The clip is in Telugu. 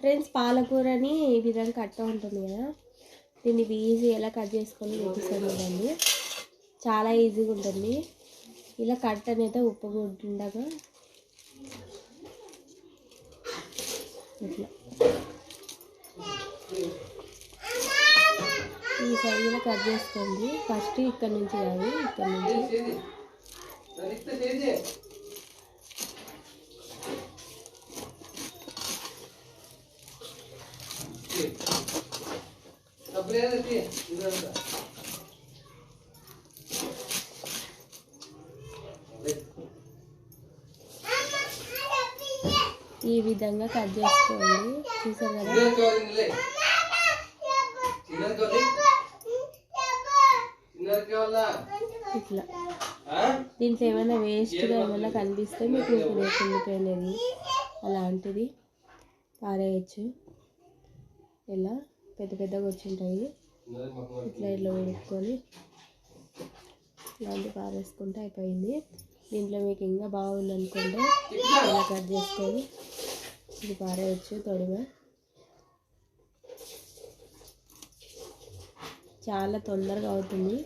ఫ్రెండ్స్ పాలకూరని ఈ విధంగా కట్ట ఉంటుంది కదా, దీన్ని ఈజీ ఎలా కట్ చేసుకొని చూపిస్తాను కదండి. చాలా ఈజీగా ఉంటుంది. ఇలా కట్టనైతే ఉప్పగుంటుండగా ఇట్లా ఈ సైజులో కట్ చేసుకోండి. ఫస్ట్ ఇక్కడ నుంచి కాదు, ఇక్కడ నుంచి ఈ విధంగా కట్ చేసుకోండి. చూసారు కదా, ఇట్లా. దీంట్లో ఏమైనా వేస్ట్గా ఏమైనా కనిపిస్తే మీకు ఇప్పుడు కుండిపోయినది అలాంటిది పారేయచ్చు. ఇలా పెద్ద పెద్దగా వచ్చింటాయి, ఇట్లా ఇట్లా వేసుకొని ఇలాంటి పారేసుకుంటే అయిపోయింది. దీంట్లో మీకు ఇంకా బాగుంది అనుకుంటే ఇలా కట్ చేసుకొని ఇది పారేయచ్చు. తొడిగా చాలా తొందరగా అవుతుంది.